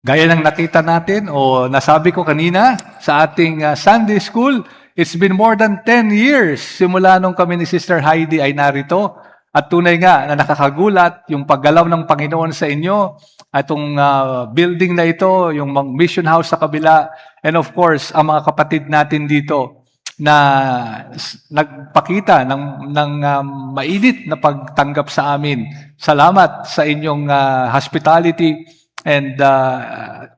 Gaya ng nakita natin o nasabi ko kanina sa ating Sunday School, it's been more than 10 years simula nung kami ni Sister Heidi ay narito. At tunay nga na nakakagulat yung paggalaw ng Panginoon sa inyo, itong building na ito, yung mission house sa kabila, and of course, ang mga kapatid natin dito na nagpakita ng mainit na pagtanggap sa amin. Salamat sa inyong hospitality. And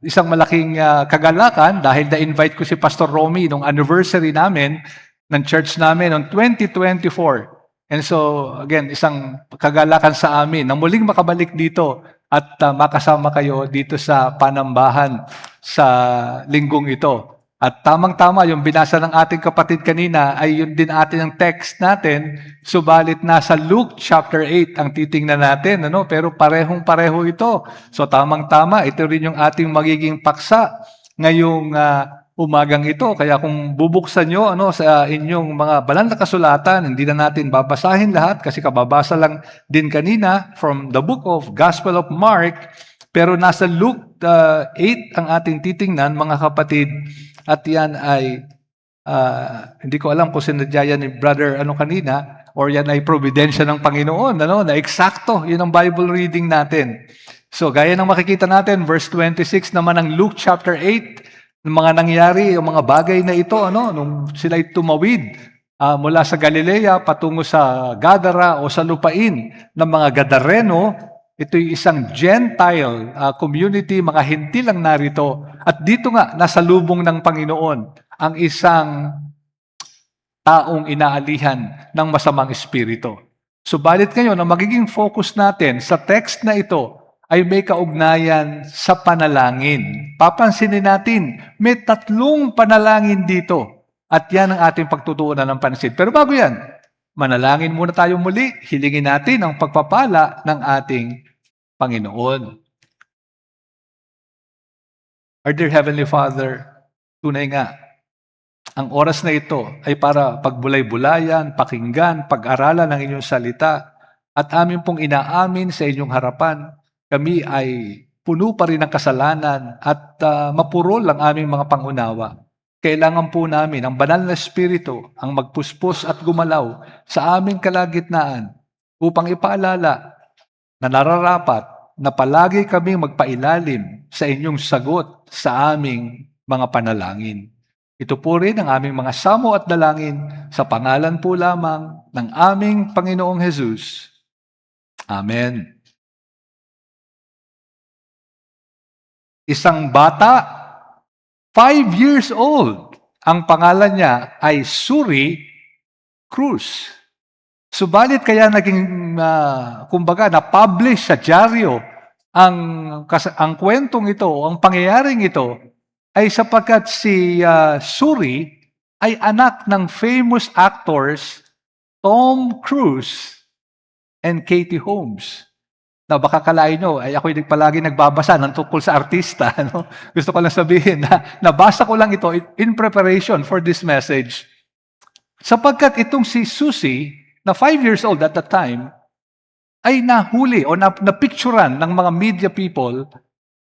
isang malaking kagalakan dahil na-invite ko si Pastor Romy nung anniversary namin ng church namin noong 2024. And so, again, isang kagalakan sa amin na muling makabalik dito at makasama kayo dito sa panambahan sa linggong ito. At tamang-tama, yung binasa ng ating kapatid kanina ay yun din atin ang text natin, subalit nasa Luke chapter 8 ang titingnan natin, ano? Pero parehong-pareho ito. So tamang-tama, ito rin yung ating magiging paksa ngayong umagang ito. Kaya kung bubuksan nyo sa inyong mga banal na kasulatan, hindi na natin babasahin lahat kasi kababasa lang din kanina from the book of Gospel of Mark, pero nasa Luke 8 ang ating titingnan, mga kapatid. At yan ay, hindi ko alam kung sinadya yan ni brother kanina, or yan ay providensya ng Panginoon, na eksakto, yun ang Bible reading natin. So, gaya ng makikita natin, verse 26 naman ng Luke chapter 8, ng mga nangyari, yung mga bagay na ito, nung sila'y tumawid mula sa Galilea patungo sa Gadara o sa lupain ng mga Gadareno. Ito'y isang Gentile community, mga Hintil lang narito. At dito nga, nasa lubong ng Panginoon, ang isang taong inaalihan ng masamang espiritu. Subalit ngayon, ang magiging focus natin sa text na ito ay may kaugnayan sa panalangin. Papansinin natin, may 3 panalangin dito. At yan ang ating pagtutuunan ng pansin. Pero bago yan, manalangin muna tayo muli, hilingin natin ang pagpapala ng ating Panginoon. Our dear Heavenly Father, tunay nga, ang oras na ito ay para pagbulay-bulayan, pakinggan, pag-aralan ng inyong salita, at amin pong inaamin sa inyong harapan, kami ay puno pa rin ng kasalanan at mapurol ang aming mga pangunawa. Kailangan po namin ang banal na espiritu ang magpuspos at gumalaw sa aming kalagitnaan upang ipaalala na nararapat na palagi kaming magpailalim sa inyong sagot sa aming mga panalangin. Ito po rin ang aming mga samo at dalangin sa pangalan po lamang ng aming Panginoong Jesus. Amen. Isang bata, 5 years old, ang pangalan niya ay Suri Cruz. Subalit kaya naging, kumbaga, na-publish sa dyaryo ang kwentong ito, ang pangyayaring ito, ay sapagkat si Suri ay anak ng famous actors Tom Cruise and Katie Holmes. Na baka kalain nyo, ay ako'y palagi nagbabasa ng tungkol sa artista. Gusto ko lang sabihin na nabasa ko lang ito in preparation for this message. Sapagkat itong si Susie, na 5 years old at that time, ay nahuli o napicturan ng mga media people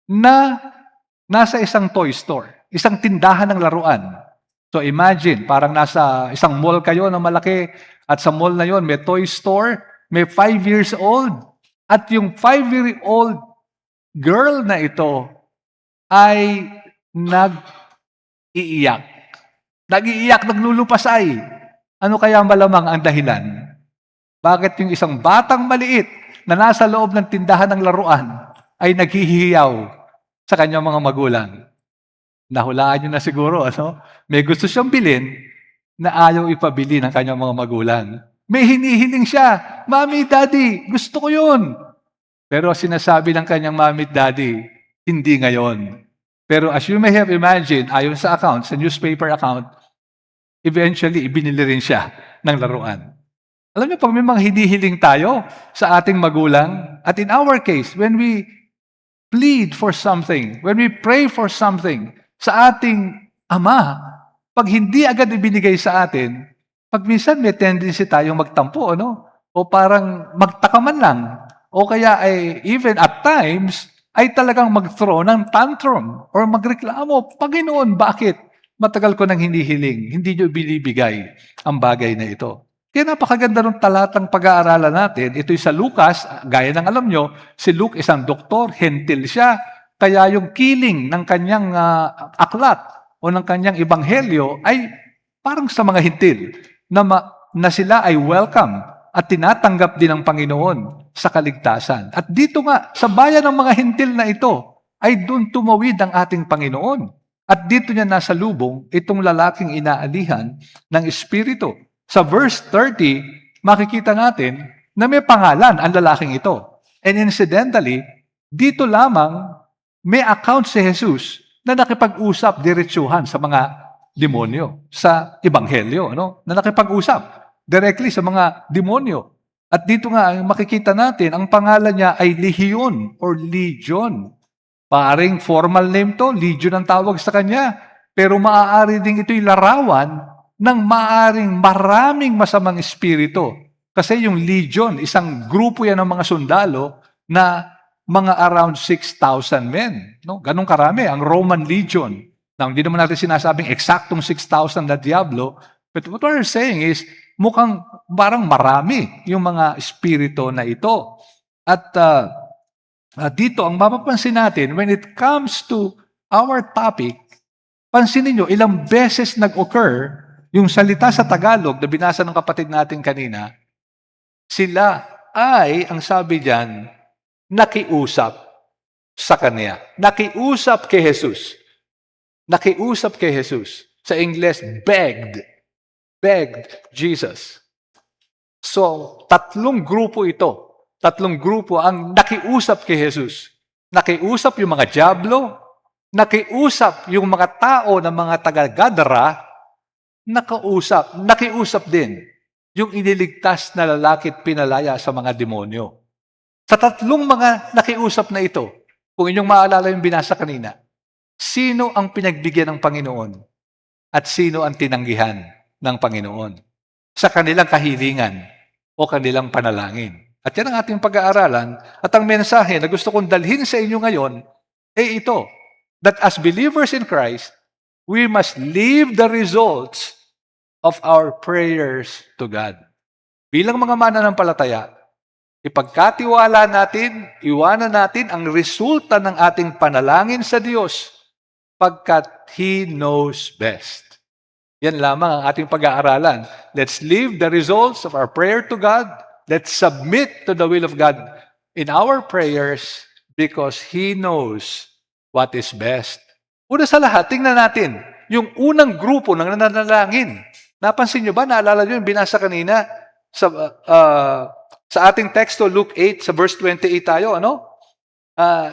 na nasa isang toy store, isang tindahan ng laruan. So imagine, parang nasa isang mall kayo na malaki at sa mall na yon may toy store, may 5 years old, at yung 5-year-old girl na ito ay nag-iiyak. Nag-iiyak, naglulupasay. Ano kaya malamang ang dahilan? Bakit yung isang batang maliit na nasa loob ng tindahan ng laruan ay naghihiyaw sa kanyang mga magulang? Nahulaan nyo na siguro, May gusto siyang bilhin na ayaw ipabili ng kanyang mga magulang. May hinihiling siya, Mommy, Daddy, gusto ko yun. Pero sinasabi ng kanyang Mommy, Daddy, hindi ngayon. Pero as you may have imagined, ayon sa account, sa newspaper account, eventually, ibinili rin siya ng laruan. Alam niyo, pag may mga hinihiling tayo sa ating magulang, at in our case, when we plead for something, when we pray for something sa ating ama, pag hindi agad ibinigay sa atin, pag minsan may tendency tayong magtampo, o parang magtakaman lang, o kaya ay even at times, ay talagang mag-throw ng tantrum or magreklamo, Panginoon, bakit? Matagal ko nang hinihiling, hindi niyo binibigay ang bagay na ito. Kaya napakaganda ng talatang pag-aaralan natin. Ito'y sa Lucas, gaya ng alam nyo, si Luke isang doktor, hentil siya. Kaya yung killing ng kanyang aklat o ng kanyang ebanghelyo ay parang sa mga hintil na sila ay welcome at tinatanggap din ng Panginoon sa kaligtasan. At dito nga, sa bayan ng mga hintil na ito, ay doon tumawid ang ating Panginoon. At dito niya nasa lubong itong lalaking inaalihan ng Espiritu. Sa verse 30, makikita natin na may pangalan ang lalaking ito. And incidentally, dito lamang may account si Jesus na nakipag-usap diretsuhan sa mga demonyo, sa Ebanghelyo, na nakipag-usap directly sa mga demonyo. At dito nga, makikita natin, ang pangalan niya ay Legion or Legion. Paring formal name to, Legion ang tawag sa kanya. Pero maaari din ito'y larawan ng maaring maraming masamang espiritu. Kasi yung legion, isang grupo yan ng mga sundalo na mga around 6,000 men. No? Ganun karami, ang Roman legion. Now, hindi naman natin sinasabing eksaktong 6,000 na diablo, but what we're saying is, mukhang parang marami yung mga espiritu na ito. At dito, ang mapapansin natin, when it comes to our topic, pansinin nyo, ilang beses nag-occur yung salita sa Tagalog na binasa ng kapatid natin kanina, sila ay, ang sabi diyan, nakiusap sa Kanya. Nakiusap kay Jesus. Nakiusap kay Jesus. Sa English, begged. Begged Jesus. So, tatlong grupo ito. Tatlong grupo ang nakiusap kay Jesus. Nakiusap yung mga diablo, nakiusap yung mga tao ng mga taga-Gadara, nakiusap din yung iniligtas na lalaki at pinalaya sa mga demonyo. Sa tatlong mga nakiusap na ito, kung inyong maalala yung binasa kanina, sino ang pinagbigyan ng Panginoon at sino ang tinanggihan ng Panginoon sa kanilang kahilingan o kanilang panalangin. At yan ang ating pag-aaralan at ang mensahe na gusto kong dalhin sa inyo ngayon ay ito, that as believers in Christ, we must leave the results of our prayers to God. Bilang mga mananampalataya, ipagkatiwala natin, iwanan natin ang resulta ng ating panalangin sa Diyos pagkat He knows best. Yan lamang ang ating pag-aaralan. Let's leave the results of our prayer to God. Let's submit to the will of God in our prayers because He knows what is best. Una sa lahat, tingnan natin yung unang grupo ng nananalangin. Napansin nyo ba? Naalala nyo yung binasa kanina sa ating teksto, Luke 8, sa verse 28 tayo,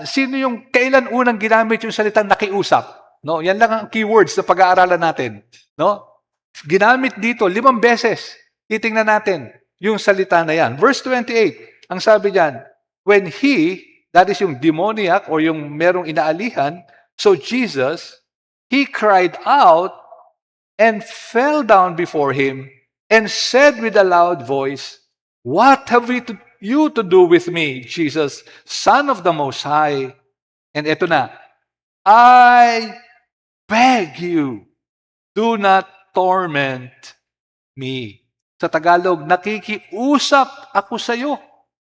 sino yung kailan unang ginamit yung salitang nakiusap? No? Yan lang ang keywords na pag-aaralan natin. No? Ginamit dito 5 beses. Titingnan natin yung salita na yan. Verse 28, ang sabi diyan, when he, that is yung demoniac or yung merong inaalihan, so Jesus, he cried out and fell down before him and said with a loud voice, what have you to do with me, Jesus, Son of the Most High? And eto na, I beg you, do not torment me. Sa Tagalog, nakikiusap ako sa iyo.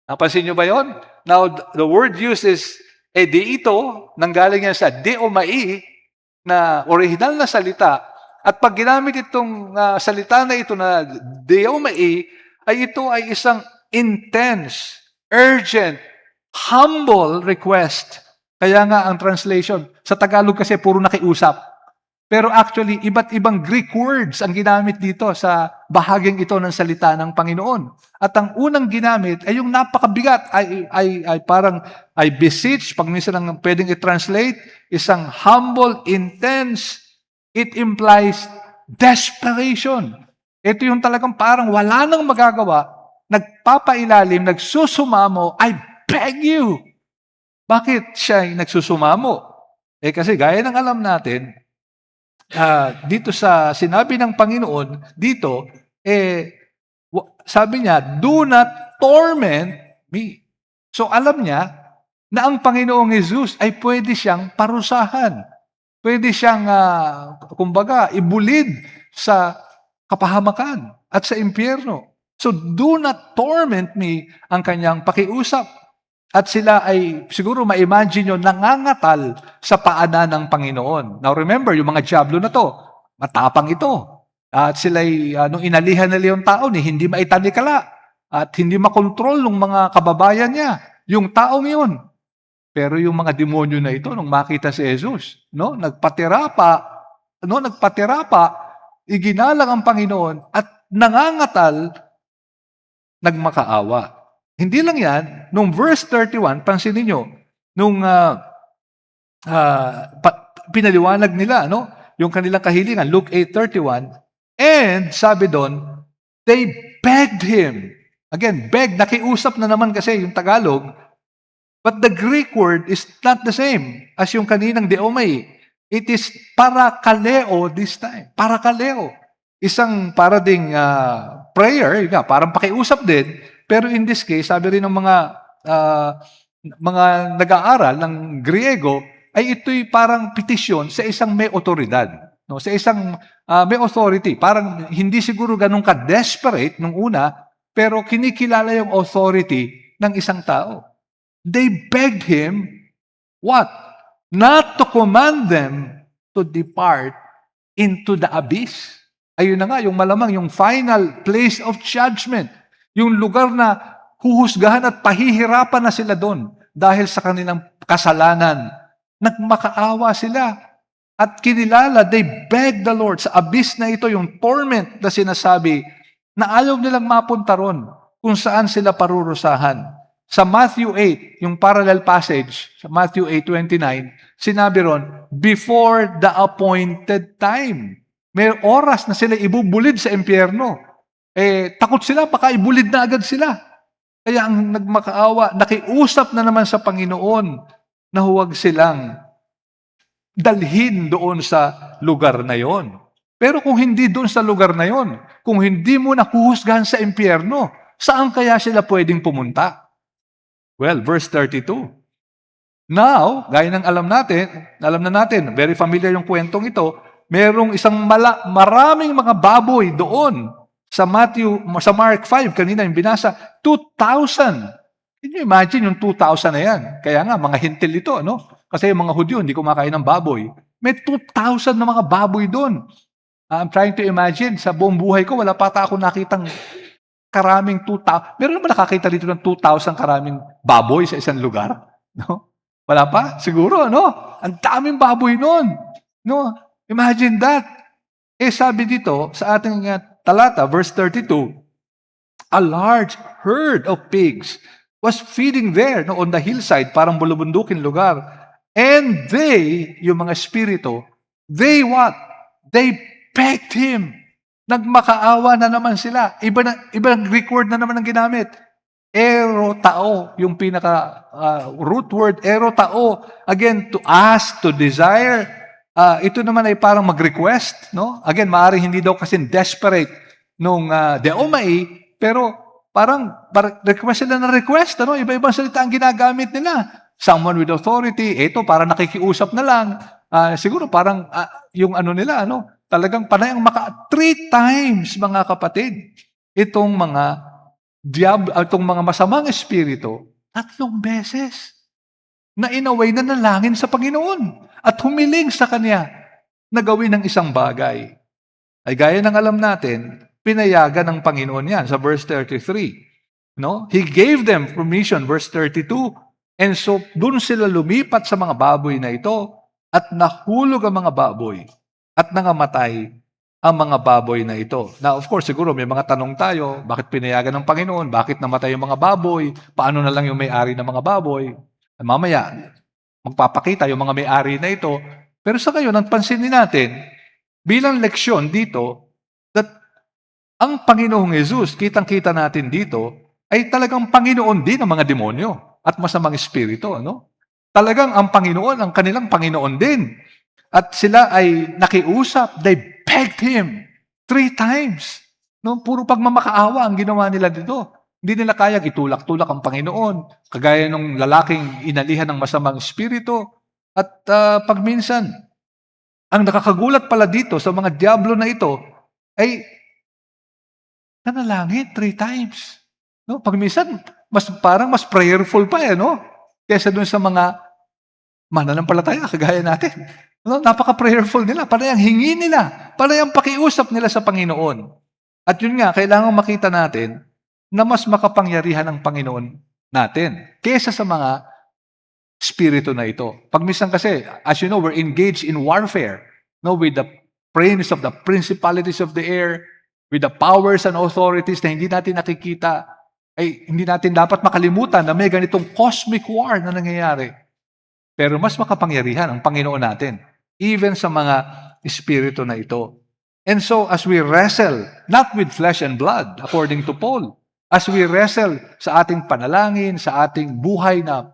Napansin niyo ba yon? Now, the word used is deito, nanggaling yan sa deomai, na original na salita. At pag ginamit itong salita na ito na deomai, ay ito ay isang intense, urgent, humble request. Kaya nga ang translation, sa Tagalog kasi puro nakiusap. Pero actually, iba't ibang Greek words ang ginamit dito sa bahaging ito ng salita ng Panginoon. At ang unang ginamit ay yung napakabigat, ay beseech, pag minsan ang pwedeng i-translate, isang humble, intense, it implies desperation. Ito yung talagang parang wala nang magagawa, nagpapailalim, nagsusumamo, I beg you. Bakit siya ay nagsusumamo? Kasi gaya ng alam natin, dito sa sinabi ng Panginoon, dito, sabi niya, do not torment me. So alam niya na ang Panginoong Jesus ay pwede siyang parusahan. Pwede siyang, kumbaga, ibulid sa kapahamakan at sa impyerno. So, do not torment me, ang kanyang pakiusap. At sila ay, siguro ma-imagine nyo, nangangatal sa paanan ng Panginoon. Now remember, yung mga dyablo na to, matapang ito. At sila'y, nung inalihan nila yung tao, hindi maitanikala. At hindi makontrol ng mga kababayan niya. Yung taong yun. Pero yung mga demonyo na ito, nung makita si Jesus, nagpatira pa, iginalang ang Panginoon at nangangatal, nagmakaawa. Hindi lang yan, nung verse 31, pansinin nyo, nung pinaliwanag nila, yung kanilang kahilingan, Luke 8:31, and sabi doon, they begged him. Again, beg, nakiusap na naman kasi yung Tagalog, but the Greek word is not the same as yung kaninang deomai. It is parakaleo this time. Parakaleo. Isang para ding prayer, parang pakiusap din, pero in this case, sabi rin ng mga nag-aaral ng Griego, ay ito'y parang petisyon sa isang may otoridad. Sa isang may authority. Parang hindi siguro ganun ka-desperate nung una, pero kinikilala yung authority ng isang tao. They begged him, what? Not to command them to depart into the abyss. Ayun na nga, yung malamang, yung final place of judgment. Yung lugar na huhusgahan at pahihirapan na sila doon dahil sa kanilang kasalanan. Nagmakaawa sila at kinilala, they begged the Lord sa abyss na ito, yung torment na sinasabi, na ayaw nilang mapunta ron kung saan sila parurusahan. Sa Matthew 8, yung parallel passage, sa Matthew 8:29, sinabi ron, before the appointed time. May oras na sila ibubulid sa impyerno. Takot sila, baka ibulid na agad sila. Kaya ang nagmakaawa, nakiusap na naman sa Panginoon na huwag silang dalhin doon sa lugar na yon. Pero kung hindi doon sa lugar na yon, kung hindi mo nahuhusgahan sa impyerno, saan kaya sila pwedeng pumunta? Well, verse 32. Now, gaya ng alam na natin, very familiar yung kwentong ito, merong isang maraming mga baboy doon sa Mark 5, kanina yung binasa, 2,000. Can you imagine yung 2,000 na yan? Kaya nga, mga hintil ito, Kasi yung mga Hudyo, hindi kumakain ng baboy. May 2,000 na mga baboy doon. I'm trying to imagine, sa buong buhay ko, wala pa ako nakitang karaming 2,000. Meron naman nakakita dito ng 2,000 karaming baboy sa isang lugar? No? Wala pa? Siguro, Ang daming baboy noon. Imagine that. Sabi dito, sa ating talata, verse 32, a large herd of pigs was feeding there on the hillside, parang bulubundukin lugar. And they, yung mga espiritu, they what? They begged him. Nagmakaawa na naman sila. Ibang Greek word na naman ang ginamit. Erotao, yung pinaka root word, erotao. Again, to ask, to desire. Ito naman ay parang mag-request. Again, maaaring hindi daw kasi desperate nung deomai, pero parang request sila na request. Iba-ibang salita ang ginagamit nila. Someone with authority, ito parang nakikiusap na lang. Siguro parang yung nila, talagang panayang 3 times, mga kapatid, itong mga masamang espiritu, 3 beses na inaway na nalangin sa Panginoon at humiling sa Kanya na gawin ng isang bagay. Ay gaya ng alam natin, pinayagan ng Panginoon yan sa verse 33. He gave them permission, verse 32, and so doon sila lumipat sa mga baboy na ito at nahulog ang mga baboy at nangamatay ang mga baboy na ito. Now, of course, siguro may mga tanong tayo, bakit pinayagan ng Panginoon? Bakit namatay yung mga baboy? Paano na lang yung may-ari ng mga baboy? Mamaya, magpapakita yung mga may-ari na ito. Pero sa ngayon, ang pansinin natin, bilang leksyon dito, that ang Panginoong Jesus, kitang-kita natin dito, ay talagang Panginoon din ng mga demonyo at masamang espiritu. Talagang ang Panginoon, ang kanilang Panginoon din. At sila ay nakiusap, they begged him 3 times. Puro pagmamakaawa ang ginawa nila dito. Hindi nila kayang itulak-tulak ang Panginoon, kagaya ng lalaking inalihan ng masamang espiritu. At pag minsan, ang nakakagulat pala dito sa mga diablo na ito ay nanalangin 3 times. No? Pag minsan, parang mas prayerful pa no? Kesa dun sa mga mananampalataya, kagaya natin. No? Napaka-prayerful nila. Panay ang hingi nila. Panay ang pakiusap nila sa Panginoon. At yun nga, kailangan makita natin na mas makapangyarihan ang Panginoon natin kesa sa mga spirito na ito. Pag minsan kasi, as you know, we're engaged in warfare, no, with the prince of the principalities of the air, with the powers and authorities na hindi natin nakikita. Ay hindi natin dapat makalimutan na may ganitong cosmic war na nangyayari. Pero mas makapangyarihan ang Panginoon natin, even sa mga espiritu na ito. And so, as we wrestle, not with flesh and blood, according to Paul, as we wrestle sa ating panalangin, sa ating buhay na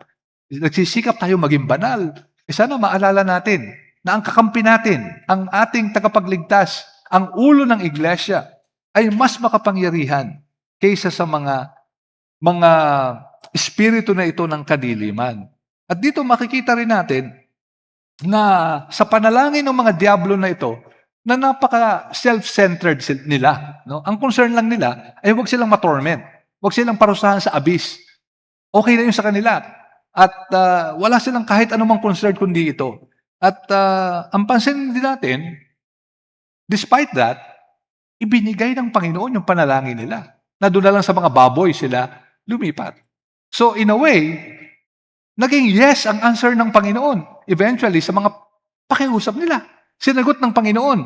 nagsisikap tayo maging banal, sana maalala natin na ang kakampi natin, ang ating tagapagligtas, ang ulo ng iglesia, ay mas makapangyarihan kaysa sa mga espiritu na ito ng kadiliman. At dito makikita rin natin na sa panalangin ng mga diablo na ito, na napaka self-centered nila. No? Ang concern lang nila ay huwag silang matorment. Huwag silang parusahan sa abyss. Okay na yun sa kanila. At wala silang kahit anumang concern kundi ito. At ang pansin din natin, despite that, ibinigay ng Panginoon yung panalangin nila. Na doon na lang sa mga baboy sila lumipat. So in a way, naging yes ang answer ng Panginoon. Eventually, sa mga pakiusap nila, sinagot ng Panginoon.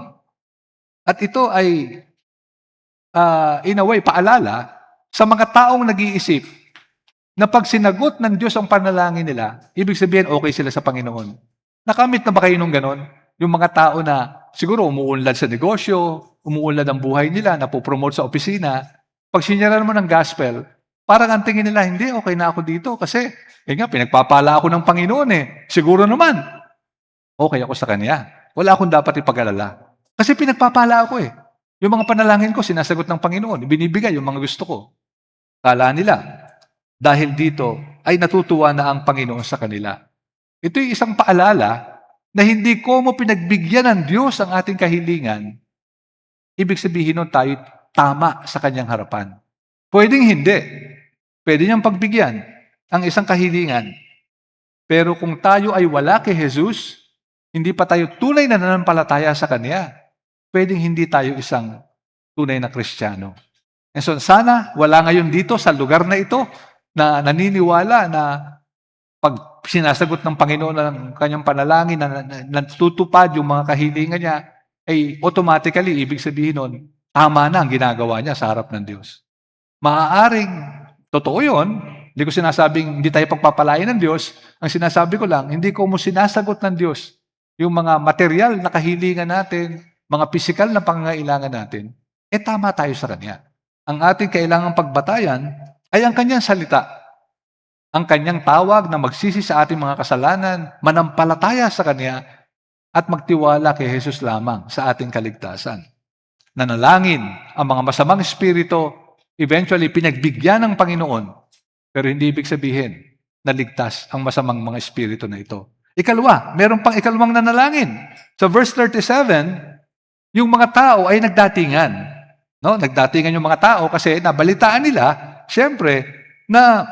At ito ay, in a way, paalala sa mga taong nag-iisip na pag sinagot ng Diyos ang panalangin nila, ibig sabihin, okay sila sa Panginoon. Nakamit na ba kayo nung ganon? Yung mga tao na siguro umuunlad sa negosyo, umuunlad ang buhay nila, napopromote sa opisina, pag sinyaran mo ng gospel, parang ang tingin nila, hindi, okay na ako dito kasi, pinagpapala ako ng Panginoon Siguro naman, okay ako sa Kanya. Wala akong dapat ipag-alala. Kasi pinagpapala ako Yung mga panalangin ko, sinasagot ng Panginoon. Ibinibigay yung mga gusto ko. Kala nila, dahil dito, ay natutuwa na ang Panginoon sa kanila. Ito'y isang paalala na hindi ko mo pinagbigyan ng Diyos ang ating kahilingan. Ibig sabihin nun tayo tama sa Kanyang harapan. Pwedeng hindi. Pwede niyang pagbigyan ang isang kahilingan. Pero kung tayo ay wala kay Jesus, hindi pa tayo tunay na nananampalataya sa Kanya, pwedeng hindi tayo isang tunay na Kristiyano. And so sana wala ngayon dito sa lugar na ito na naniniwala na pag sinasagot ng Panginoon ang kanyang panalangin na natutupad yung mga kahilingan niya, ay automatically, ibig sabihin nun, tama na ang ginagawa niya sa harap ng Diyos. Maaaring, totoo yun, hindi ko sinasabing hindi tayo pagpapalain ng Diyos, ang sinasabi ko lang, hindi ko mo sinasagot ng Diyos yung mga material na kahilingan natin, mga pisikal na pangangailangan natin, tama tayo sa Kanya. Ang ating kailangang pagbatayan ay ang Kanyang salita. Ang Kanyang tawag na magsisi sa ating mga kasalanan, manampalataya sa Kanya, at magtiwala kay Jesus lamang sa ating kaligtasan. Nanalangin ang mga masamang espiritu, eventually pinagbigyan ng Panginoon, pero hindi ibig sabihin na ligtas ang masamang mga espiritu na ito. Ikalawa, meron pang ikalawang nanalangin. Sa verse 37, yung mga tao ay nagdatingan. No? Nagdatingan yung mga tao kasi nabalitaan nila, siyempre, na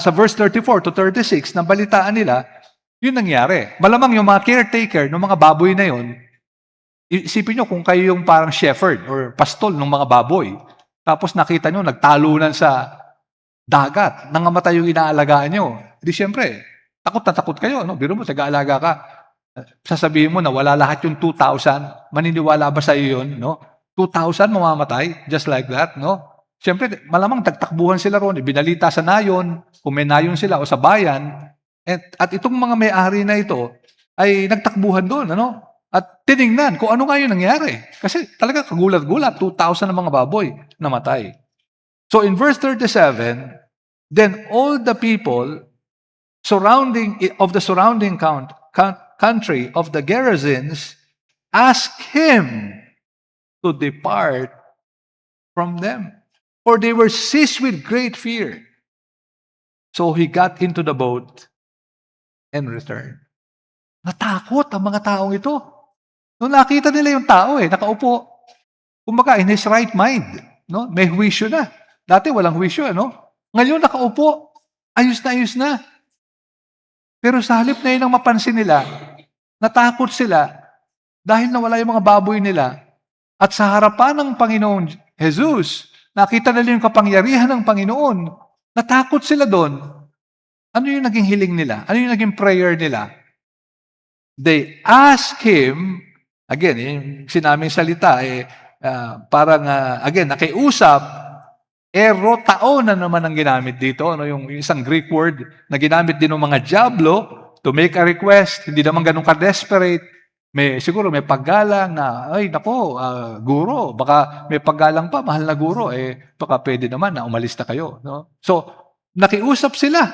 sa verse 34 to 36, nabalitaan nila, yun nangyari. Malamang yung mga caretaker ng mga baboy na yun, isipin nyo kung kayo yung parang shepherd or pastol ng mga baboy, tapos nakita nyo, nagtalunan sa dagat, nangamatay yung inaalagaan nyo. Di siyempre, takot na takot kayo. No? Biro mo, taga-alaga ka. Sasabihin mo na wala lahat yung 2,000. Maniniwala ba sa iyo yun? No? 2,000 mamamatay, just like that. No? Siyempre, malamang tagtakbuhan sila ron. Ibinalita sa nayon, kung may nayon sila o sa bayan. At itong mga may-ari na ito ay nagtakbuhan doon. Ano? At tiningnan kung ano nga yung nangyari. Kasi talaga kagulat-gulat, 2,000 na mga baboy namatay. So in verse 37, then all the people of the surrounding country of the Gerasenes asked him to depart from them. for they were seized with great fear. So he got into the boat and returned. Natakot ang mga taong ito. Nung nakita nila yung tao nakaupo, kumbaga in his right mind, no? May huwisyo na. Dati walang huwisyo, ano? Ngayon nakaupo, ayos na. Pero sa halip na yun ang mapansin nila, natakot sila dahil nawala yung mga baboy nila at sa harapan ng Panginoon Jesus, nakita nila yung kapangyarihan ng Panginoon. Natakot sila doon. Ano yung naging hiling nila? Ano yung naging prayer nila? They asked him, again, yung sinaming salita, again, nakiusap, erotao na naman ang ginamit dito. Ano, yung isang Greek word na ginamit din ng mga diablo to make a request. Hindi naman ganun ka-desperate. Siguro may paggalang na, ay nako, guro, baka may paggalang pa, mahal na guro, baka pwede naman na umalis na kayo. No? So, nakiusap sila.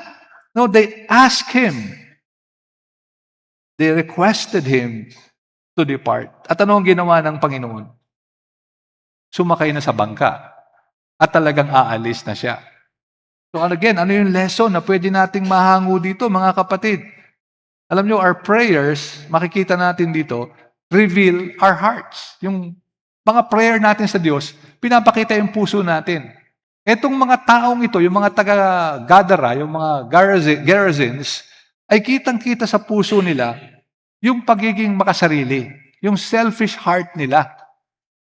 No, they asked him. They requested him to depart. At ano ang ginawa ng Panginoon? Sumakay na sa bangka. At talagang aalis na siya. So again, ano yung lesson na pwede nating mahango dito, mga kapatid? Alam nyo, our prayers, makikita natin dito, reveal our hearts. Yung mga prayer natin sa Diyos, pinapakita yung puso natin. Etong mga taong ito, yung mga taga-Gadara, yung mga Gerasenes, ay kitang-kita sa puso nila yung pagiging makasarili, yung selfish heart nila.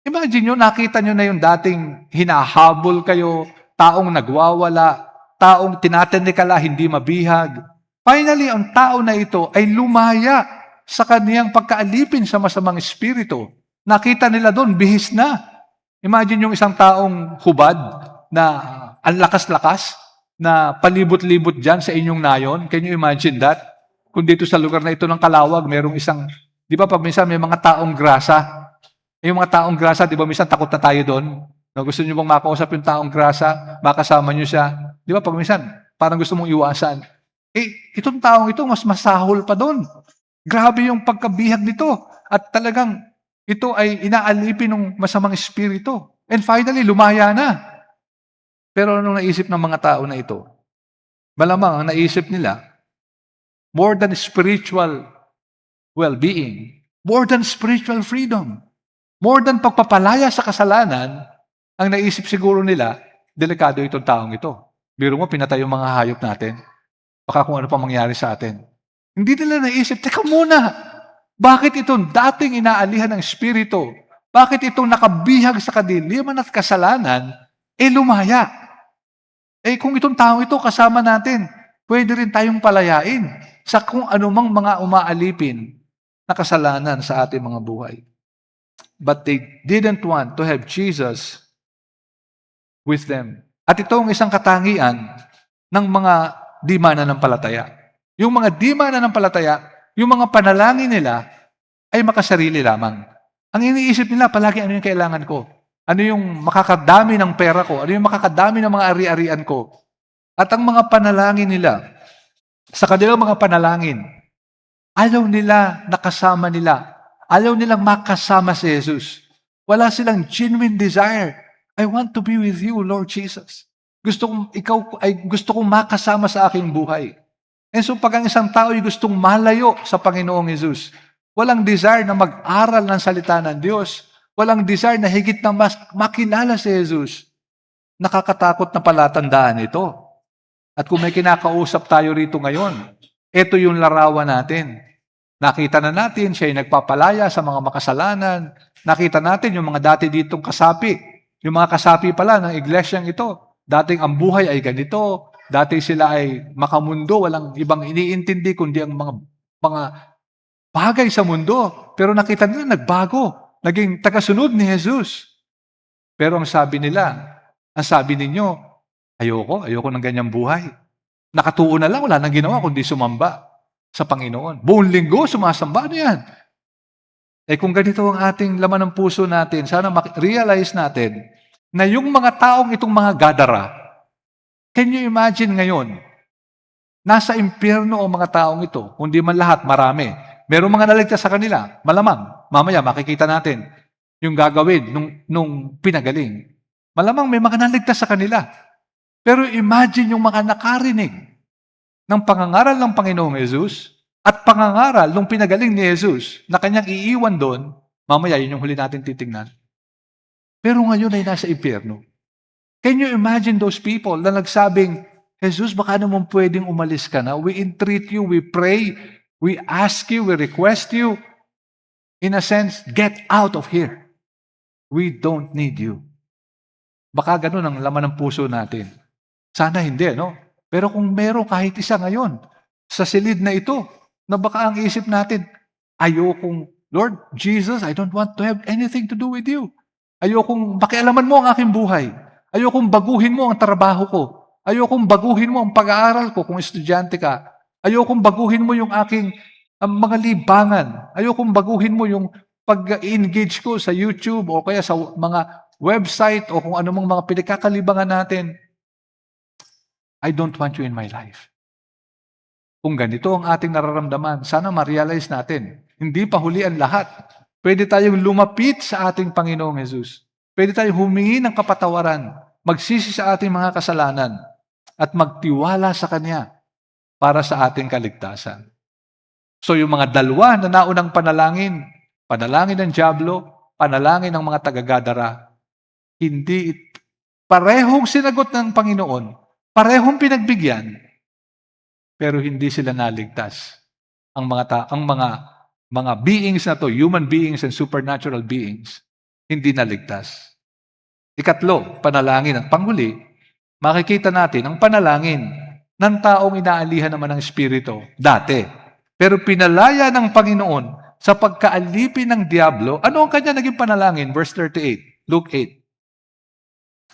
Imagine nyo, nakita nyo na yung dating hinahabol kayo, taong nagwawala, taong tinatanikala, hindi mabihag. Finally, ang tao na ito ay lumaya sa kaniyang pagkaalipin sa masamang espiritu. Nakita nila doon, bihis na. Imagine yung isang taong hubad na ang lakas-lakas, na palibot-libot dyan sa inyong nayon. Can you imagine that? Kung dito sa lugar na ito ng Kalawag, merong isang, di ba pag minsan may mga taong grasa, yung mga taong grasa, di ba minsan takot na tayo doon? No, gusto nyo bang makausap yung taong grasa, makasama nyo siya? Di ba pag minsan, parang gusto mong iwasan. Itong taong ito, mas masahol pa doon. Grabe yung pagkabihag nito. At talagang, ito ay inaalipin ng masamang espiritu. And finally, lumaya na. Pero anong naisip ng mga tao na ito? Malamang ang naisip nila, more than spiritual well-being, more than spiritual freedom, more than pagpapalaya sa kasalanan, ang naisip siguro nila, delikado itong taong ito. Biro mo, pinatay yung mga hayop natin. Baka kung ano pa mangyari sa atin. Hindi nila naisip, teka muna, bakit itong dating inaalihan ng espiritu, bakit itong nakabihag sa kadiliman at kasalanan, lumaya? Kung itong taong ito kasama natin, pwede rin tayong palayain sa kung anumang mga umaalipin na kasalanan sa ating mga buhay. But they didn't want to have Jesus with them. At ito ang isang katangian ng mga di mananampalataya. Yung mga di mananampalataya, yung mga panalangin nila ay makasarili lamang. Ang iniisip nila, palagi ano yung kailangan ko? Ano yung makakadami ng pera ko? Ano yung makakadami ng mga ari-arian ko? At ang mga panalangin nila, sa kanilang mga panalangin, ayaw nila nakasama nila. Ayaw nilang makasama si Jesus. Wala silang genuine desire. I want to be with you, Lord Jesus. Gusto kong makasama sa aking buhay. And so pag ang isang tao ay gustong malayo sa Panginoong Jesus, walang desire na mag-aral ng salita ng Diyos, walang desire na higit na mas makilala si Jesus, nakakatakot na palatandaan ito. At kung may kinakausap tayo rito ngayon, ito yung larawan natin. Nakita na natin, siya ay nagpapalaya sa mga makasalanan. Nakita natin yung mga dati ditong kasapi. Yung mga kasapi pala ng iglesyang ito. Dating ang buhay ay ganito. Dati sila ay makamundo, walang ibang iniintindi kundi ang mga bagay sa mundo. Pero nakita nila, nagbago. Naging tagasunod ni Jesus. Pero ang sabi ninyo, ayoko ng ganyang buhay. Nakatuon na lang, wala nang ginawa kundi sumamba sa Panginoon. Buong linggo, sumasamba. Ano yan? Kung ganito ang ating laman ng puso natin, sana realize natin na yung mga taong itong mga Gadara, can you imagine ngayon, nasa impyerno ang mga taong ito, kundi man lahat, marami. Merong mga naligtas sa kanila, malamang. Mamaya, makikita natin yung gagawin nung pinagaling. Malamang may mga naligtas sa kanila. Pero imagine yung mga nakarinig ng pangangaral ng Panginoong Jesus at pangangaral ng pinagaling ni Jesus na kanyang iiwan doon, mamaya yun yung huli natin titingnan. Pero ngayon ay nasa impyerno. Can you imagine those people na nagsabing, Jesus, baka naman pwedeng umalis ka na. We entreat you, we pray, we ask you, we request you. In a sense, get out of here. We don't need you. Baka ganun ang laman ng puso natin. Sana hindi, no? Pero kung meron kahit isa ngayon, sa silid na ito, na baka ang isip natin, ayokong, Lord Jesus, I don't want to have anything to do with you. Ayokong makialaman mo ang aking buhay. Ayokong baguhin mo ang trabaho ko. Ayokong baguhin mo ang pag-aaral ko kung estudyante ka. Ayokong baguhin mo yung aking mga libangan. Ayokong baguhin mo yung pag-engage ko sa YouTube o kaya sa mga website o kung anumang mga pinagkakalibangan natin. I don't want you in my life. Kung ganito ang ating nararamdaman, sana ma-realize natin, hindi pa huli ang lahat. Pwede tayong lumapit sa ating Panginoong Jesus. Pwede tayong humingi ng kapatawaran, magsisi sa ating mga kasalanan, at magtiwala sa Kanya para sa ating kaligtasan. So yung mga dalawa na naunang panalangin ng dyablo, panalangin ng mga taga-Gadara, hindi parehong sinagot ng Panginoon, parehong pinagbigyan, pero hindi sila naligtas. Ang mga beings na to, human beings and supernatural beings, hindi naligtas. Ikatlo, panalangin. At panghuli, makikita natin ang panalangin ng taong inaalihan naman ng Espiritu dati. Pero pinalaya ng Panginoon sa pagkaalipin ng diablo. Ano ang kanya naging panalangin? Verse 38, Luke 8.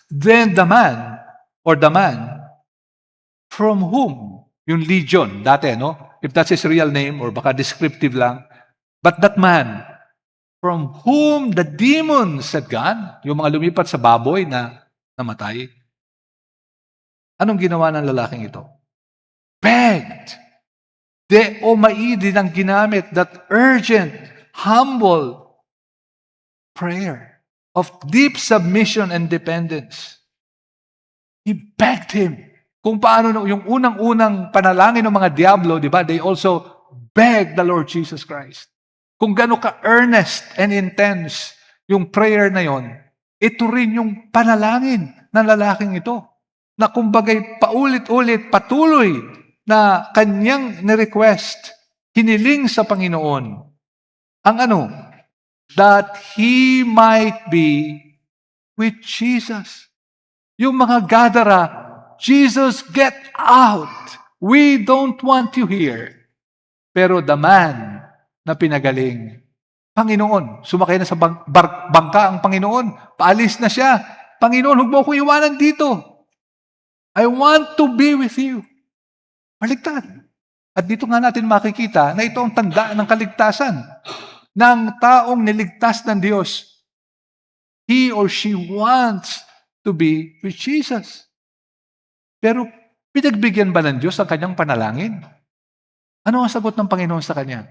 Then the man from whom, yung legion, dati, no? If that's his real name or baka descriptive lang, but that man from whom the demons had gone, yung mga lumipat sa baboy na namatay, anong ginawa ng lalaking ito? Begged. Din ang ginamit, that urgent, humble prayer of deep submission and dependence. He begged him. Kung paano yung unang-unang panalangin ng mga diablo, di ba? They also begged the Lord Jesus Christ. Kung gaano ka-earnest and intense yung prayer na yon, ito rin yung panalangin ng lalaking ito. Na kumbagay paulit-ulit, patuloy na kanyang ni-request, hiniling sa Panginoon. Ang ano? That he might be with Jesus. Yung mga Gadara, Jesus, get out. We don't want you here. Pero the man na pinagaling, Panginoon, sumakay na sa bangka ang Panginoon, paalis na siya. Panginoon, huwag mo ko iwanan dito. I want to be with you. Maligtad. At dito nga natin makikita na ito ang tanda ng kaligtasan ng taong niligtas ng Diyos. He or she wants to be with Jesus. Pero pinagbigyan ba ng Diyos ang kanyang panalangin? Ano ang sagot ng Panginoon sa kanya?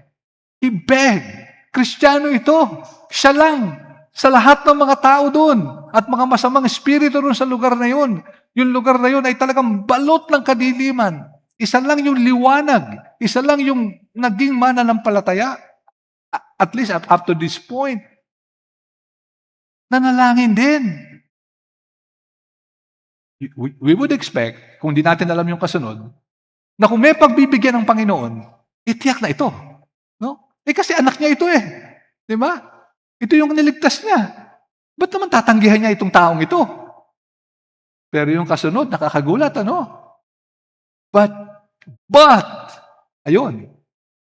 He begged. Kristiyano ito. Siya lang. Sa lahat ng mga tao doon at mga masamang espiritu doon sa lugar na yun. Yung lugar na yun ay talagang balot ng kadiliman. Isa lang yung liwanag. Isa lang yung naging mananampalataya. At least up to this point. Nanalangin din. We would expect, kung di natin alam yung kasunod, na kung may pagbibigyan ng Panginoon, itiyak na ito. No? Kasi anak niya ito eh. Di ba? Ito yung niligtas niya. Ba't naman tatanggihan niya itong taong ito? Pero yung kasunod, nakakagulat, ano? But, ayun.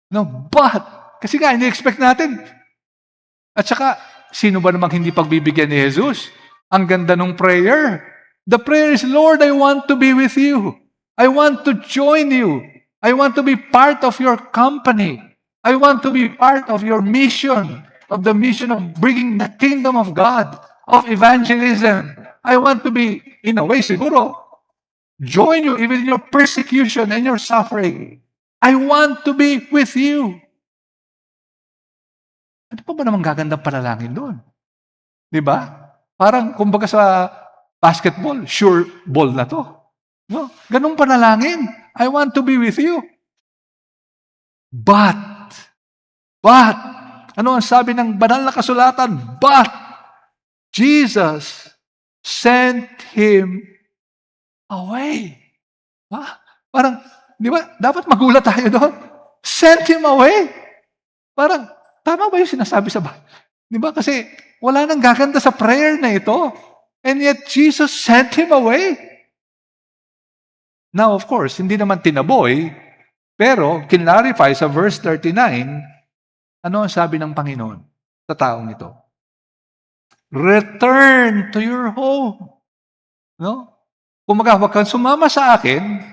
No, but, kasi nga, ini-expect natin. At saka, sino ba namang hindi pagbibigyan ni Jesus? Ang ganda ng prayer. The prayer is, Lord, I want to be with you. I want to join you. I want to be part of your company. I want to be part of your mission, of the mission of bringing the kingdom of God, of evangelism. I want to be, in a way, siguro, join you even in your persecution and your suffering. I want to be with you. Ano pa ba namang gagandang panalangin doon? Di ba? Parang, kumbaga sa basketball, sure ball na to. No? Ganong panalangin. I want to be with you. But, ano ang sabi ng banal na kasulatan? But, Jesus sent him away. Parang, di ba, dapat magulat tayo doon. Sent him away. Parang, tama ba yung sinasabi sa Bible? Di ba? Kasi, wala nang gaganda sa prayer na ito. And yet, Jesus sent him away. Now, of course, hindi naman tinaboy, pero kinlarify sa verse 39, ano ang sabi ng Panginoon sa taong ito? Return to your home. No? Kung huwag kang sumama sa akin,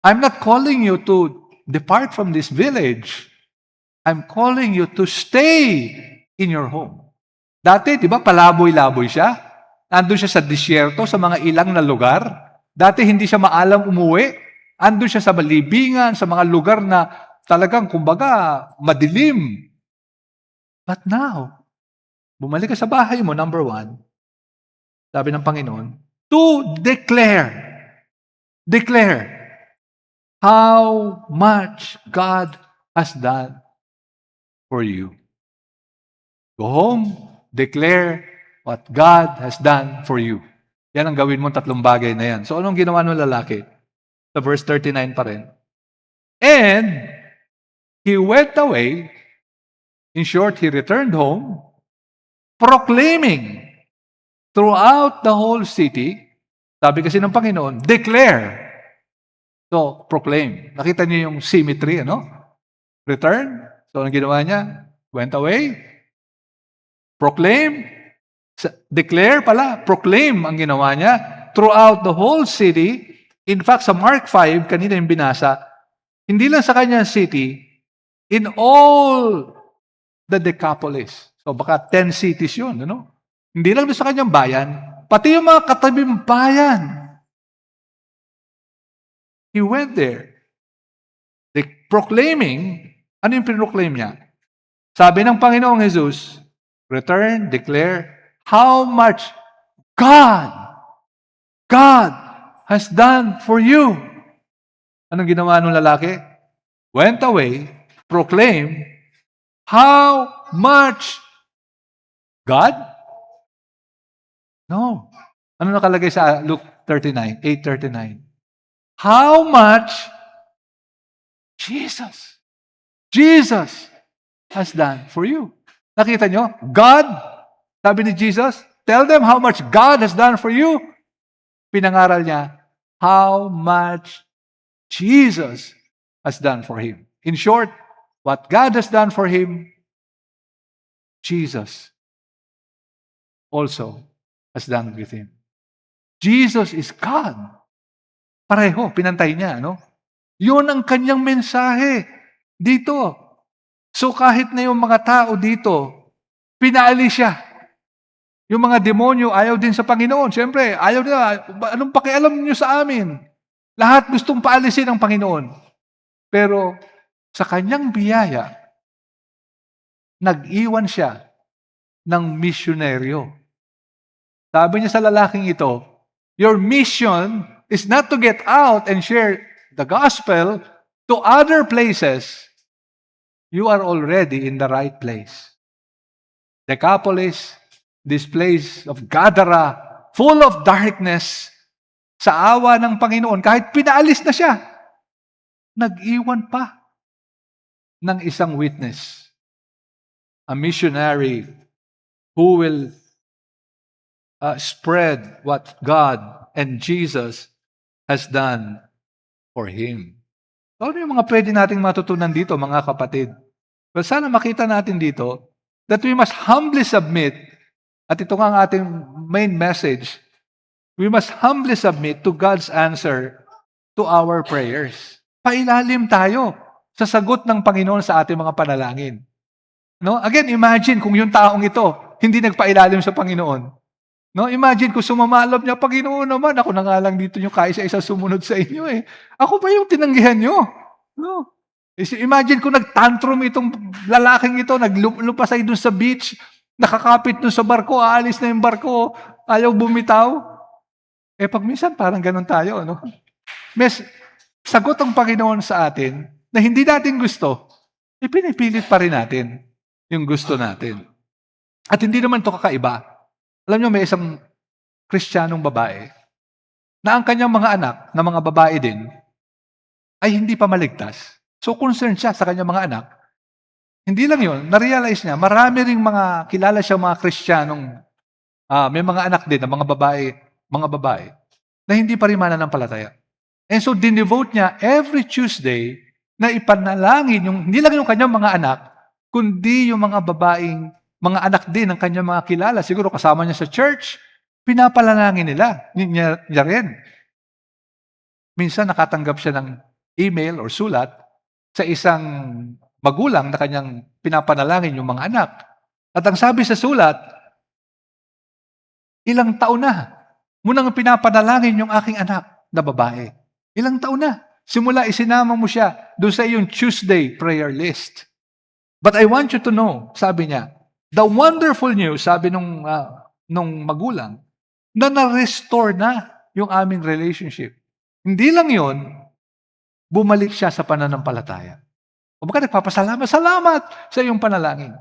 I'm not calling you to depart from this village. I'm calling you to stay in your home. Dati, di ba, palaboy-laboy siya? Nandun siya sa disyerto, sa mga ilang na lugar. Dati hindi siya maalam umuwi. Andun siya sa malibingan, sa mga lugar na talagang, kumbaga, madilim. But now, bumalik ka sa bahay mo, number 1, sabi ng Panginoon, to declare how much God has done for you. Go home, declare what God has done for you. Yan ang gawin mo, 3 bagay na yan. So, anong ginawa ng lalaki? Sa verse 39 pa rin. And he went away. In short, he returned home, proclaiming throughout the whole city. Sabi kasi ng Panginoon, declare. So, proclaim. Nakita niyo yung symmetry, ano? Return. So, anong ginawa niya? Went away. Proclaim. Declare pala. Proclaim ang ginawa niya throughout the whole city. In fact, sa Mark 5, kanina yung binasa, hindi lang sa kanyang city, in all the Decapolis. So baka 10 cities yun, ano? Hindi lang doon sa kanyang bayan, pati yung mga katabing bayan. He went there. Proclaiming, ano yung pinroclaim niya? Sabi ng Panginoong Jesus, return, declare, how much God has done for you. Anong ginawa ng lalaki? Went away, proclaimed, how much God? No. Ano nakalagay sa Luke 39, 8:39? How much Jesus has done for you. Nakita nyo? God, sabi ni Jesus, tell them how much God has done for you. Pinangaral niya, how much Jesus has done for him. In short, what God has done for him, Jesus also has done with him. Jesus is God. Pareho, pinantay niya, no? Yun ang kanyang mensahe dito. So kahit na yung mga tao dito, pinaalis siya. Yung mga demonyo, ayaw din sa Panginoon. Siyempre, ayaw nila. Anong pakialam niyo sa amin? Lahat gustong paalisin ng Panginoon. Pero sa kanyang biyaya, nag-iwan siya ng misyonaryo. Sabi niya sa lalaking ito, your mission is not to get out and share the gospel to other places. You are already in the right place. Decapolis, this place of Gadara, full of darkness, sa awa ng Panginoon, kahit pinaalis na siya, nag-iwan pa ng isang witness. A missionary who will spread what God and Jesus has done for him. So, ano yung mga pwede nating matutunan dito, mga kapatid? Well, sana makita natin dito that we must humbly submit, at ito nga ang ating main message, we must humbly submit to God's answer to our prayers. Pailalim tayo sa sagot ng Panginoon sa ating mga panalangin. No? Again, imagine kung yung taong ito hindi nagpailalim sa Panginoon. No, imagine kung sumamalab niya, Panginoon naman, ako na nga lang dito yung kaisa-isa sumunod sa inyo eh. Ako ba yung tinanggihan niyo? No. Imagine kung nag-tantrum itong lalaking ito, naglupasay dun sa beach, nakakapit dun sa barko, aalis na yung barko, ayaw bumitaw. pag minsan parang gano'n tayo, no? Mes sagot ang Panginoon sa atin na hindi natin gusto, pinipilit pa rin natin yung gusto natin. At hindi naman 'to kakaiba. Alam niyo may isang Kristiyanong babae na ang kanyang mga anak na mga babae din ay hindi pa maligtas. So concerned siya sa kanyang mga anak. Hindi lang 'yon, na-realize niya marami ring mga kilala siyang mga Kristiyanong, may mga anak din na mga babae na hindi pa rin mananampalataya. And so dinevote niya every Tuesday na ipanalangin yung hindi lang yung kanyang mga anak, kundi yung mga anak din ng kanyang mga kilala. Siguro kasama niya sa church, pinapalalangin niya rin. Minsan nakatanggap siya ng email or sulat sa isang magulang na kanyang pinapanalangin yung mga anak. At ang sabi sa sulat, ilang taon na mo nang pinapanalangin yung aking anak na babae. Ilang taon na. Simula isinama mo siya doon sa iyong Tuesday prayer list. But I want you to know, sabi niya, the wonderful news, sabi nung magulang, na na-restore na yung aming relationship. Hindi lang yon, bumalik siya sa pananampalataya. O baka nagpapasalamat, salamat sa iyong panalangin.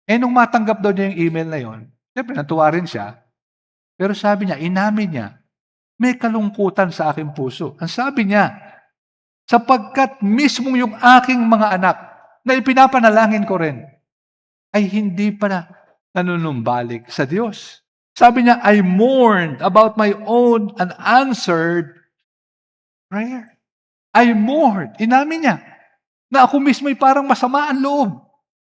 Nung matanggap daw niya yung email na yon, siyempre natuwa rin siya, pero sabi niya, inamin niya, may kalungkutan sa aking puso. Ang sabi niya, sapagkat mismo yung aking mga anak na ipinapanalangin ko rin, ay hindi pa na nanunumbalik sa Diyos. Sabi niya, I mourned about my own unanswered prayer. I mourned. Inamin niya na ako mismo ay parang masama ang loob.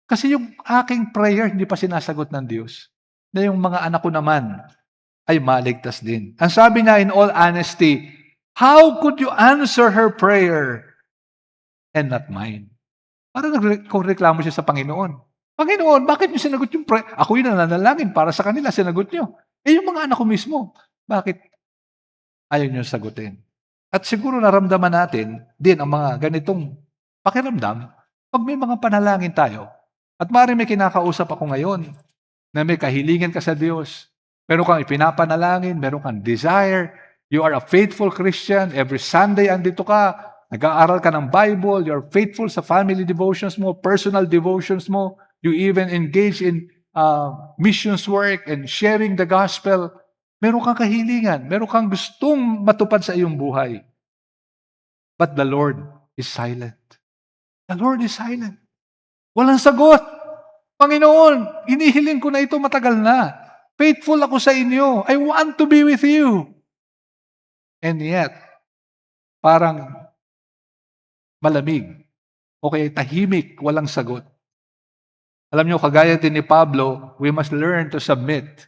Kasi yung aking prayer hindi pa sinasagot ng Diyos. Na yung mga anak ko naman ay maligtas din. Ang sabi niya in all honesty, how could you answer her prayer and not mine? Parang nagreklamo siya sa Panginoon. Panginoon, bakit niyo sinagot yung prayer? Ako yung nananalangin para sa kanila, sinagot niyo. Yung mga anak ko mismo, bakit ayaw niyo sagutin? At siguro naramdaman natin din ang mga ganitong pakiramdam pag may mga panalangin tayo. At maaaring may kinakausap ako ngayon na may kahilingan ka sa Diyos. Meron kang ipinapanalangin, meron kang desire, you are a faithful Christian, every Sunday andito ka, nag-aaral ka ng Bible, you're faithful sa family devotions mo, personal devotions mo, you even engage in missions work and sharing the gospel. Meron kang kahilingan, meron kang gustong matupad sa iyong buhay. But the Lord is silent. The Lord is silent. Walang sagot. Panginoon, hinihiling ko na ito matagal na. Faithful ako sa inyo. I want to be with you. And yet, parang malamig o kaya tahimik, walang sagot. Alam niyo, kagaya din ni Pablo, we must learn to submit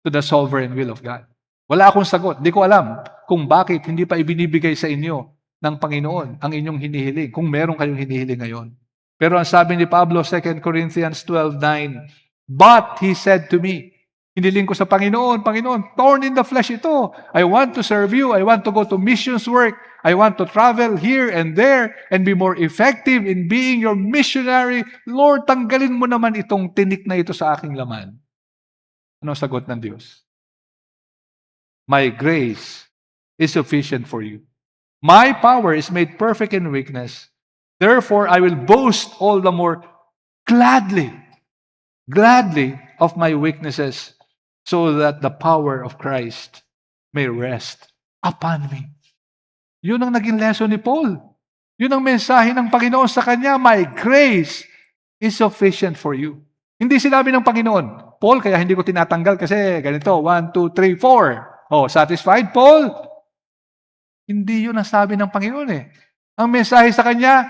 to the sovereign will of God. Wala akong sagot. Di ko alam kung bakit hindi pa ibinibigay sa inyo ng Panginoon ang inyong hinihiling, kung meron kayong hinihiling ngayon. Pero ang sabi ni Pablo, 2 Corinthians 12:9, but he said to me, hiniling ko sa Panginoon, Panginoon, torn in the flesh ito. I want to serve you. I want to go to missions work. I want to travel here and there and be more effective in being your missionary. Lord, tanggalin mo naman itong tinik na ito sa aking laman. Ano sagot ng Diyos? My grace is sufficient for you. My power is made perfect in weakness. Therefore, I will boast all the more gladly of my weaknesses, so that the power of Christ may rest upon me. Yun ang naging lesson ni Paul. Yun ang mensahe ng Panginoon sa kanya, my grace is sufficient for you. Hindi sinabi ng Panginoon, Paul, kaya hindi ko tinatanggal kasi ganito, 1, 2, 3, 4. Oh, satisfied, Paul? Hindi yun ang sabi ng Panginoon eh. Ang mensahe sa kanya,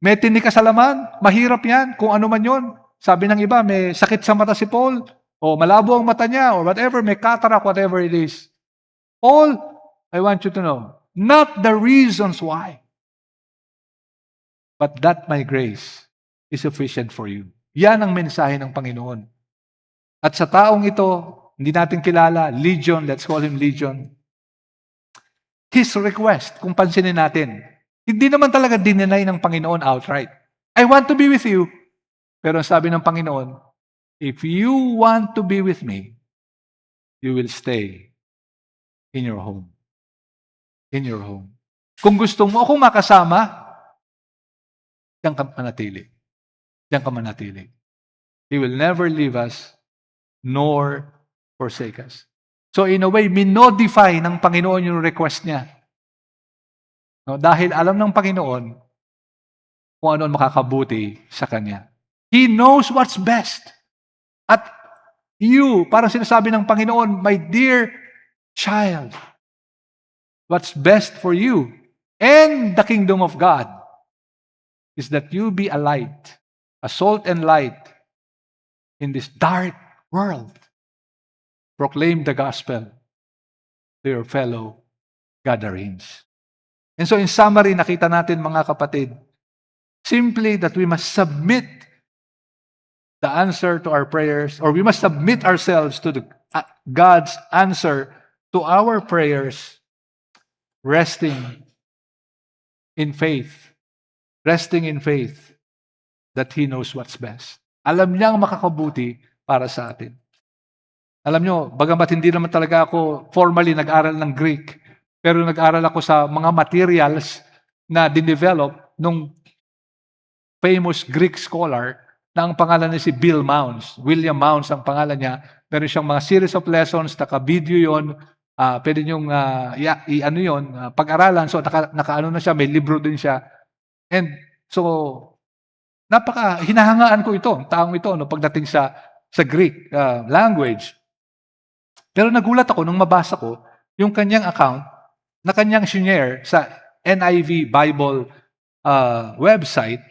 may tinik ka sa laman, mahirap yan, kung ano man yun. Sabi ng iba, may sakit sa mata si Paul, o malabo ang mata niya, or whatever, may cataract, whatever it is. All, I want you to know, not the reasons why, but that my grace is sufficient for you. Yan ang mensahe ng Panginoon. At sa taong ito, hindi natin kilala, Legion, let's call him Legion, his request, kung pansinin natin, hindi naman talaga dinenay ng Panginoon outright. I want to be with you. Pero ang sabi ng Panginoon, if you want to be with me, you will stay in your home. In your home. Kung gusto mo akong makasama, diyan ka manatili. Diyan ka manatili. He will never leave us nor forsake us. So in a way, minodify ng Panginoon yung request niya. No, dahil alam ng Panginoon kung ano ang makakabuti sa Kanya. He knows what's best. At you, parang sinasabi ng Panginoon, my dear child, what's best for you and the kingdom of God is that you be a light, a salt and light in this dark world. Proclaim the gospel to your fellow gatherings. And so in summary, nakita natin mga kapatid, simply that we must submit the answer to our prayers, or we must submit ourselves to God's answer to our prayers, resting in faith that He knows what's best. Alam niya ang makakabuti para sa atin. Alam nyo, bagamat hindi naman talaga ako formally nag-aral ng Greek, pero nag-aral ako sa mga materials na dinevelop nung famous Greek scholar na ang pangalan niya si Bill Mounce. William Mounce ang pangalan niya. Meron siyang mga series of lessons, naka-video yun, pwede niyong pag-aralan. So naka-ano na siya, may libro din siya. And so, hinahangaan ko ito, taong ito, no, pagdating sa Greek language. Pero nagulat ako nung mabasa ko yung kanyang account na kanyang share sa NIV Bible website.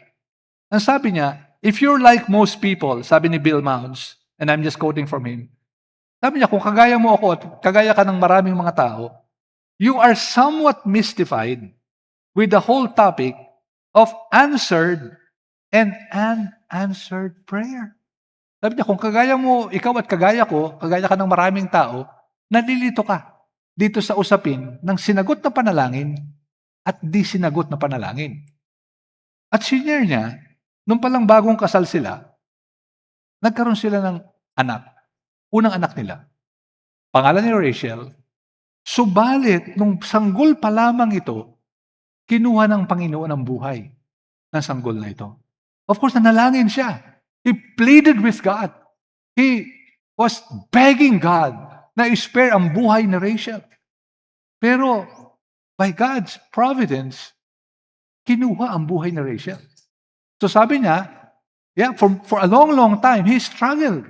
Ang sabi niya, if you're like most people, sabi ni Bill Mounce, and I'm just quoting from him, sabi niya, kung kagaya mo ako at kagaya ka ng maraming mga tao, you are somewhat mystified with the whole topic of answered and unanswered prayer. Sabi niya, kung kagaya mo, ikaw at kagaya ko, kagaya ka ng maraming tao, nalilito ka dito sa usapin ng sinagot na panalangin at di sinagot na panalangin. At senior niya, nung palang bagong kasal sila, nagkaroon sila ng anak. Unang anak nila. Pangalan ni Rachel. Subalit, nung sanggol pa lamang ito, kinuha ng Panginoon ang buhay ng sanggol na ito. Of course, nanalangin siya. He pleaded with God. He was begging God na i-spare ang buhay ni Rachel. Pero, by God's providence, kinuha ang buhay ni Rachel. So sabi niya, for a long, long time, he struggled.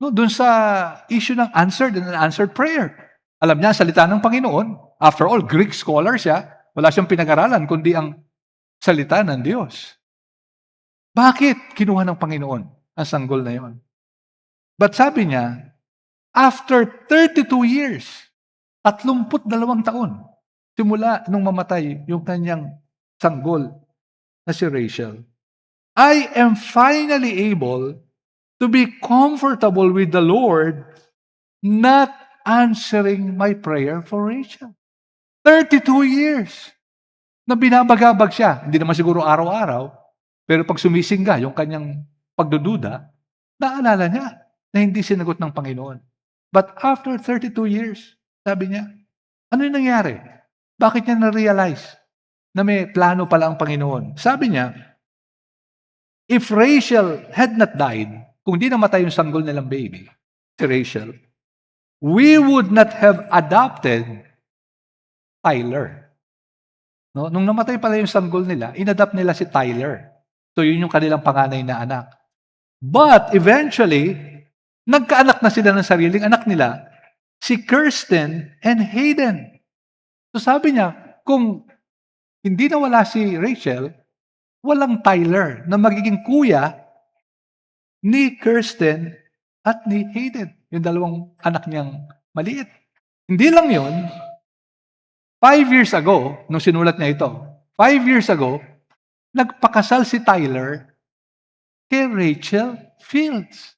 No, dun sa issue ng answered and unanswered prayer. Alam niya, salita ng Panginoon. After all, Greek scholar siya. Wala siyang pinag-aralan, kundi ang salita ng Diyos. Bakit kinuha ng Panginoon ang sanggol na yon? But sabi niya, after 32 years, 32 taon, simula nung mamatay yung kanyang sanggol na si Rachel, I am finally able to be comfortable with the Lord not answering my prayer for Rachel. 32 years na binabagabag siya. Hindi naman siguro araw-araw, pero pag sumisingga yung kanyang pagdududa, naalala niya na hindi sinagot ng Panginoon. But after 32 years, sabi niya, ano yung nangyari? Bakit niya na-realize na may plano pala ang Panginoon? Sabi niya, if Rachel had not died, kung di namatay yung sanggol nilang baby, si Rachel, we would not have adopted Tyler. No? Nung namatay pala yung sanggol nila, inadapt nila si Tyler. So yun yung kanilang panganay na anak. But eventually, nagkaanak na sila ng sariling anak nila, si Kirsten and Hayden. So sabi niya, kung hindi nawala si Rachel, walang Tyler na magiging kuya ni Kirsten at ni Hayden, yung dalawang anak niyang maliit. Hindi lang yun, 5 years ago, nung sinulat niya ito, 5 years ago, nagpakasal si Tyler kay Rachel Fields.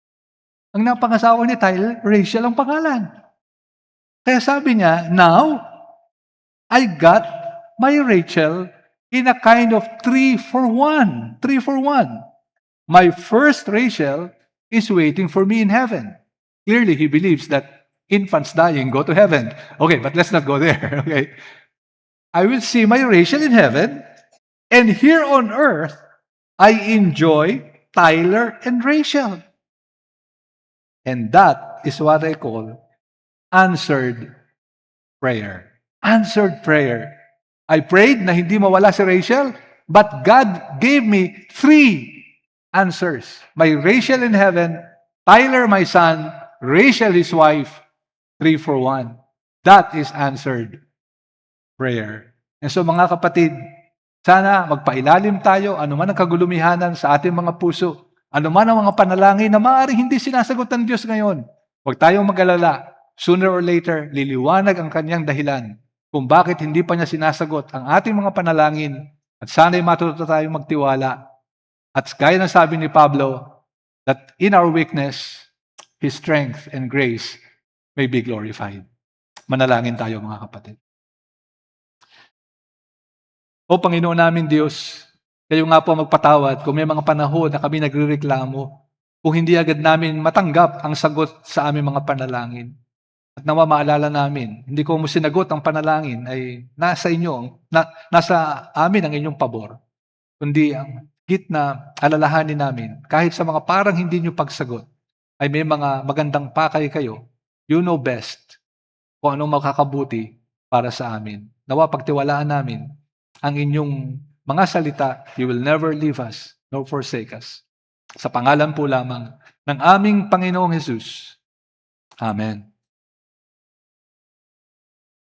Ang napangasawa ni Tyler, Rachel ang pangalan. Kaya sabi niya, now, I got my Rachel in a kind of 3-for-1. 3-for-1. My first Rachel is waiting for me in heaven. Clearly, he believes that infants dying, go to heaven. Okay, but let's not go there. Okay. I will see my Rachel in heaven, and here on earth, I enjoy Tyler and Rachel. And that is what I call answered prayer. Answered prayer. I prayed na hindi mawala si Rachel, but God gave me 3 answers. My Rachel in heaven, Tyler my son, Rachel his wife, 3 for 1. That is answered prayer. And so mga kapatid, sana magpailalim tayo, anuman ang kagulumihanan sa ating mga puso, anuman ang mga panalangin na maaaring hindi sinasagot ng Diyos ngayon. Huwag tayong mag-alala. Sooner or later, liliwanag ang kanyang dahilan kung bakit hindi pa niya sinasagot ang ating mga panalangin, at sana'y matuto tayong magtiwala. At gaya ng sabi ni Pablo, that in our weakness, His strength and grace may be glorified. Manalangin tayo mga kapatid. O Panginoon namin Diyos, kayo nga po magpatawad kung may mga panahon na kami nagrereklamo, kung hindi agad namin matanggap ang sagot sa aming mga panalangin. At nawa maalala namin, hindi ko mo sinagot ang panalangin ay nasa inyo, nasa amin ang inyong pabor. Kundi ang gitna alalahanin namin, kahit sa mga parang hindi nyo pagsagot, ay may mga magandang pakay kayo. You know best kung anong makakabuti para sa amin. Nawa pagtiwalaan namin ang inyong mga salita, you will never leave us nor forsake us. Sa pangalan po lamang ng aming Panginoong Jesus. Amen.